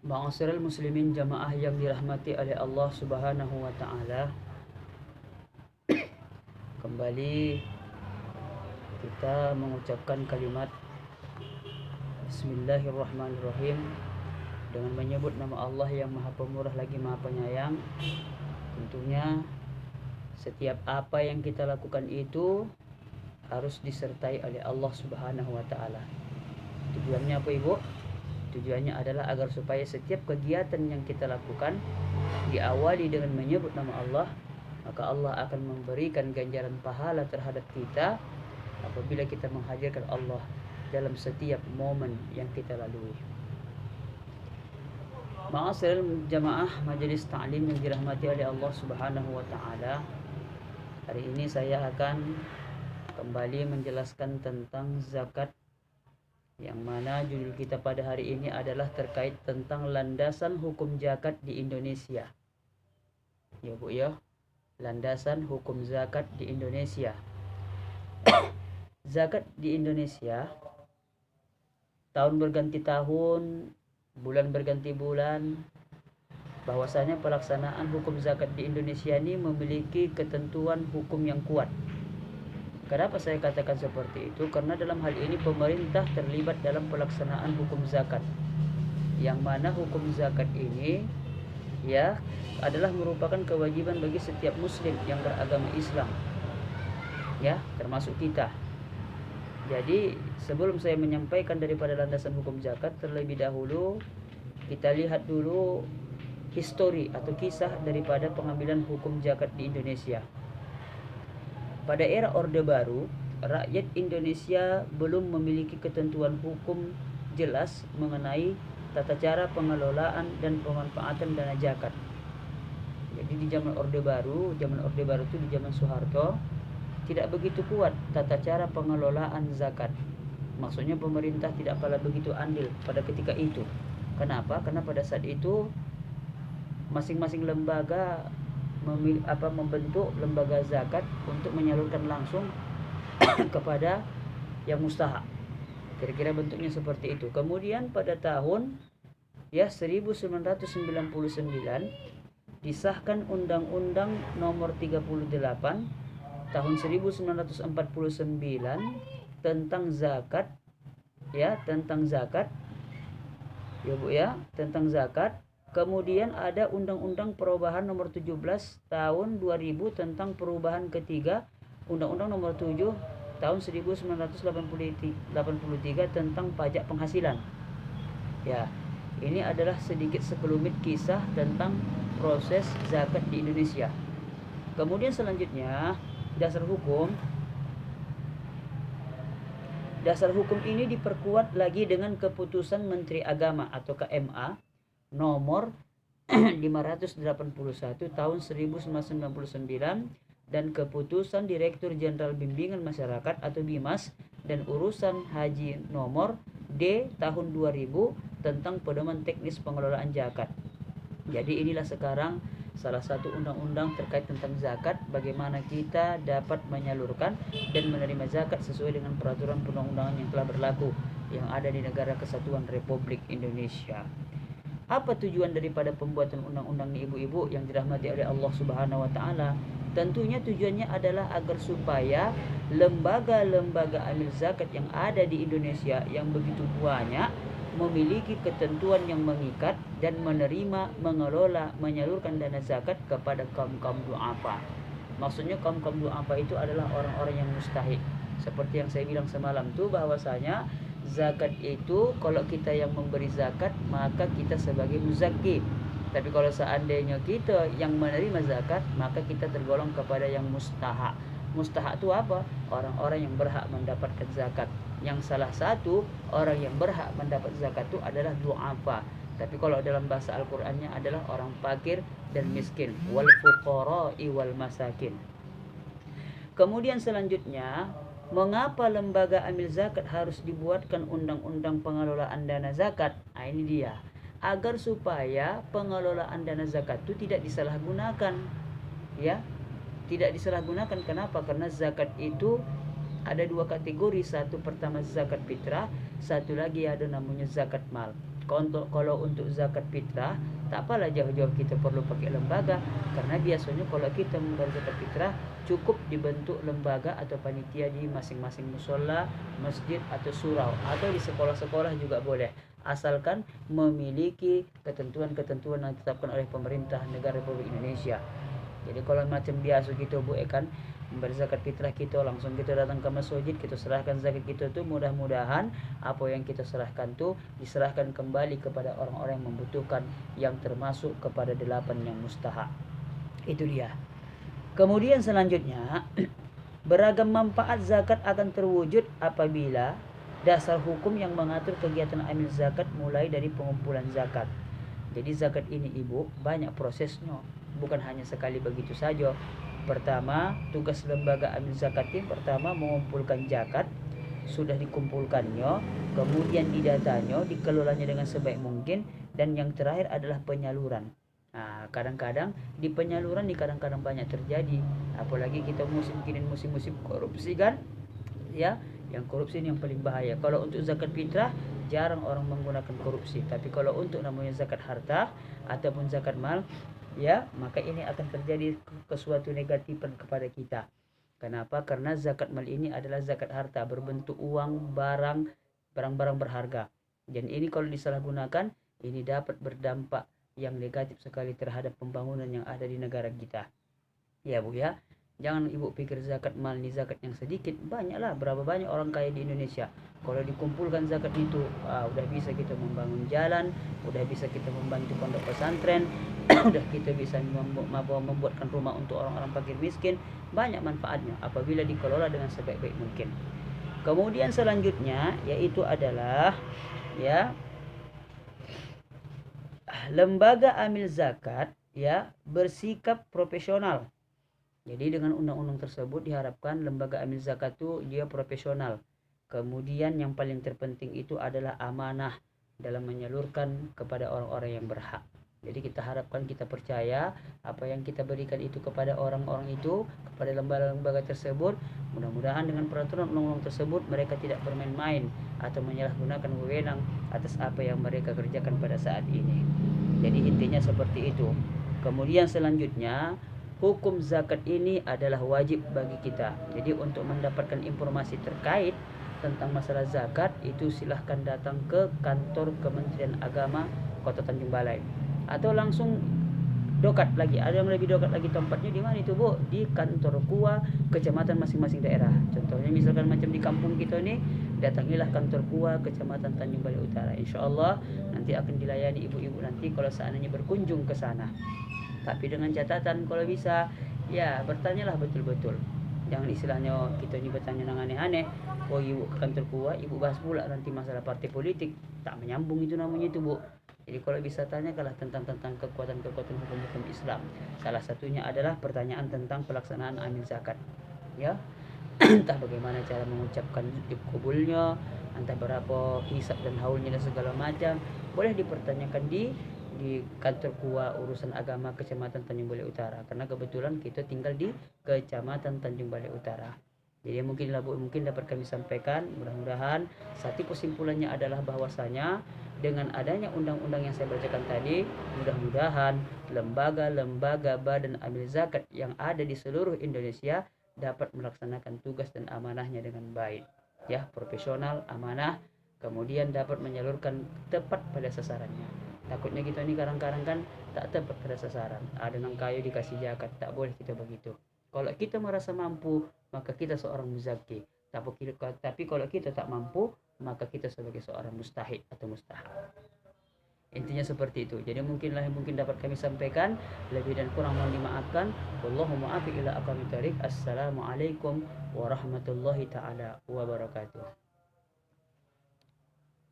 Ma'asyiral muslimin jamaah yang dirahmati oleh Allah Subhanahu wa taala. Kembali kita mengucapkan kalimat Bismillahirrahmanirrahim dengan menyebut nama Allah yang Maha Pemurah lagi Maha Penyayang. Tentunya setiap apa yang kita lakukan itu harus disertai oleh Allah Subhanahu wa taala. Tujuannya apa, Ibu? Tujuannya adalah agar supaya setiap kegiatan yang kita lakukan diawali dengan menyebut nama Allah, maka Allah akan memberikan ganjaran pahala terhadap kita apabila kita menghadirkan Allah dalam setiap momen yang kita lalui. Ma'asyiral jamaah majelis ta'lim yang dirahmati oleh Allah Subhanahu wa taala. Hari ini saya akan kembali menjelaskan tentang zakat, yang mana judul kita pada hari ini adalah terkait tentang landasan hukum zakat di Indonesia. Ya Bu ya, landasan hukum zakat di Indonesia. Zakat di Indonesia, tahun berganti tahun, bulan berganti bulan, bahwasanya pelaksanaan hukum zakat di Indonesia ini memiliki ketentuan hukum yang kuat. Kenapa saya katakan seperti itu? Karena dalam hal ini pemerintah terlibat dalam pelaksanaan hukum zakat, yang mana hukum zakat ini ya adalah merupakan kewajiban bagi setiap muslim yang beragama Islam, ya, termasuk kita. Jadi sebelum saya menyampaikan daripada landasan hukum zakat, terlebih dahulu kita lihat dulu histori atau kisah daripada pengambilan hukum zakat di Indonesia. Pada era Orde Baru, rakyat Indonesia belum memiliki ketentuan hukum jelas mengenai tata cara pengelolaan dan pemanfaatan dana zakat. Jadi di zaman Orde Baru itu di zaman Soeharto, tidak begitu kuat tata cara pengelolaan zakat. Maksudnya pemerintah tidak pula begitu andil pada ketika itu. Kenapa? Karena pada saat itu masing-masing lembaga membentuk lembaga zakat untuk menyalurkan langsung kepada yang mustahak. Kira-kira bentuknya seperti itu. Kemudian pada tahun 1999 disahkan Undang-Undang Nomor 38 tahun 1949 tentang zakat, tentang zakat. Ya Bu ya, tentang zakat. Kemudian ada Undang-Undang Perubahan Nomor 17 tahun 2000 tentang perubahan ketiga Undang-Undang Nomor 7 tahun 1983 tentang pajak penghasilan. Ya, ini adalah sedikit sekelumit kisah tentang proses zakat di Indonesia. Kemudian selanjutnya, dasar hukum ini diperkuat lagi dengan keputusan Menteri Agama atau KMA nomor 581 tahun 1999 dan keputusan Direktur Jenderal Bimbingan Masyarakat atau BIMAS dan urusan haji nomor D tahun 2000 tentang pedoman teknis pengelolaan zakat. Jadi inilah sekarang salah satu undang-undang terkait tentang zakat, bagaimana kita dapat menyalurkan dan menerima zakat sesuai dengan peraturan perundang-undangan yang telah berlaku yang ada di Negara Kesatuan Republik Indonesia. Apa tujuan daripada pembuatan undang-undang ini, ibu-ibu yang dirahmati oleh Allah Subhanahu wa taala? Tentunya tujuannya adalah agar supaya lembaga-lembaga amil zakat yang ada di Indonesia yang begitu banyak memiliki ketentuan yang mengikat dan menerima, mengelola, menyalurkan dana zakat kepada kaum-kaum du'afa. Maksudnya kaum-kaum du'afa itu adalah orang-orang yang mustahik. Seperti yang saya bilang semalam tuh, bahwasanya zakat itu kalau kita yang memberi zakat, maka kita sebagai muzakki. Tapi kalau seandainya kita yang menerima zakat, maka kita tergolong kepada yang mustahak. Mustahak itu apa? Orang-orang yang berhak mendapatkan zakat. Yang salah satu orang yang berhak mendapat zakat itu adalah du'afa. Tapi kalau dalam bahasa Al-Qur'annya adalah orang fakir dan miskin, wal fuqara'i wal masakin. Kemudian selanjutnya, mengapa lembaga amil zakat harus dibuatkan undang-undang pengelolaan dana zakat? Nah, ini dia. Agar supaya pengelolaan dana zakat itu tidak disalahgunakan. Ya, tidak disalahgunakan. Kenapa? Karena zakat itu ada dua kategori. Satu pertama zakat fitrah, satu lagi ada namanya zakat mal. Kalau untuk zakat fitrah, tak apalah jauh-jauh kita perlu pakai lembaga, karena biasanya kalau kita membayar zakat fitrah cukup dibentuk lembaga atau panitia di masing-masing musola, masjid atau surau, atau di sekolah-sekolah juga boleh, asalkan memiliki ketentuan-ketentuan yang ditetapkan oleh pemerintah negara Republik Indonesia. Jadi kalau macam biasa gitu Bu kan membayar zakat fitrah, kita langsung kita datang ke masjid, kita serahkan zakat kita tuh, mudah-mudahan apa yang kita serahkan tuh diserahkan kembali kepada orang-orang yang membutuhkan, yang termasuk kepada 8 yang mustahak. Itu dia. Kemudian selanjutnya beragam manfaat zakat akan terwujud apabila dasar hukum yang mengatur kegiatan amil zakat mulai dari pengumpulan zakat. Jadi zakat ini Ibu banyak prosesnya, bukan hanya sekali begitu saja. Pertama, tugas lembaga amil zakat ini pertama mengumpulkan zakat, sudah dikumpulkannya, kemudian didatanya, dikelolanya dengan sebaik mungkin, dan yang terakhir adalah penyaluran. Nah, kadang-kadang di penyaluran ini kadang-kadang banyak terjadi, apalagi kita musim-musim korupsi kan, ya, yang korupsi ini yang paling bahaya. Kalau untuk zakat fitrah jarang orang menggunakan korupsi, tapi kalau untuk namanya zakat harta ataupun zakat mal, ya, maka ini akan terjadi sesuatu negatifan kepada kita. Kenapa? Karena zakat mal ini adalah zakat harta berbentuk uang, barang-barang berharga. Dan ini kalau disalahgunakan, ini dapat berdampak yang negatif sekali terhadap pembangunan yang ada di negara kita. Ya Bu ya. Jangan Ibu pikir zakat mal ini zakat yang sedikit, banyaklah, berapa banyak orang kaya di Indonesia. Kalau dikumpulkan zakat itu, udah bisa kita membangun jalan, udah bisa kita membantu pondok pesantren, udah kita bisa membuatkan rumah untuk orang-orang fakir miskin. Banyak manfaatnya apabila dikelola dengan sebaik-baik mungkin. Kemudian selanjutnya yaitu adalah ya, lembaga amil zakat ya bersikap profesional. Jadi dengan undang-undang tersebut diharapkan lembaga amil zakat itu dia profesional. Kemudian yang paling terpenting itu adalah amanah dalam menyalurkan kepada orang-orang yang berhak. Jadi kita harapkan, kita percaya apa yang kita berikan itu kepada orang-orang itu, kepada lembaga-lembaga tersebut. Mudah-mudahan dengan peraturan undang-undang tersebut mereka tidak bermain-main atau menyalahgunakan wewenang atas apa yang mereka kerjakan pada saat ini. Jadi intinya seperti itu. Kemudian selanjutnya, hukum zakat ini adalah wajib bagi kita. Jadi untuk mendapatkan informasi terkait tentang masalah zakat itu silahkan datang ke kantor Kementerian Agama Kota Tanjung Balai, atau langsung dokat lagi, ada yang lebih dokat lagi tempatnya di mana itu Bu, di kantor KUA kecamatan masing-masing daerah. Contohnya misalkan macam di kampung kita nih, datangilah kantor KUA kecamatan Tanjung Balai Utara. Insyaallah nanti akan dilayani ibu-ibu nanti kalau seandainya berkunjung ke sana. Tapi dengan catatan kalau bisa ya bertanyalah betul-betul. Jangan istilahnya kita ini bertanya yang aneh-aneh. Oh ibu ke kantor KUA, ibu bahas pula nanti masalah partai politik. Tak menyambung itu namanya itu Bu. Jadi kalau bisa tanyakanlah tentang kekuatan-kekuatan hukum-hukum Islam. Salah satunya adalah pertanyaan tentang pelaksanaan amil zakat. Ya. Entah bagaimana cara mengucapkan kubulnya, entah berapa hisab dan haulnya dan segala macam, boleh dipertanyakan di kantor KUA urusan agama Kecamatan Tanjung Balai Utara, karena kebetulan kita tinggal di Kecamatan Tanjung Balai Utara. Jadi mungkin dapat kami sampaikan, mudah-mudahan satu kesimpulannya adalah bahwasanya dengan adanya undang-undang yang saya bacakan tadi, mudah-mudahan lembaga-lembaga badan amil zakat yang ada di seluruh Indonesia dapat melaksanakan tugas dan amanahnya dengan baik, ya, profesional, amanah, kemudian dapat menyalurkan tepat pada sasarannya. Takutnya kita ini kadang-kadang kan tak tepat pada sasaran, ada yang kaya dikasih zakat, tak boleh kita begitu. Kalau kita merasa mampu, maka kita seorang muzaki. Tapi kalau kita tak mampu, maka kita sebagai seorang mustahik atau mustahak. Intinya seperti itu. Jadi mungkin dapat kami sampaikan, lebih dan kurang mohon dimaafkan. Wallahu muwaffiq ila aqwamit thoriq. Assalamualaikum warahmatullahi taala wabarakatuh.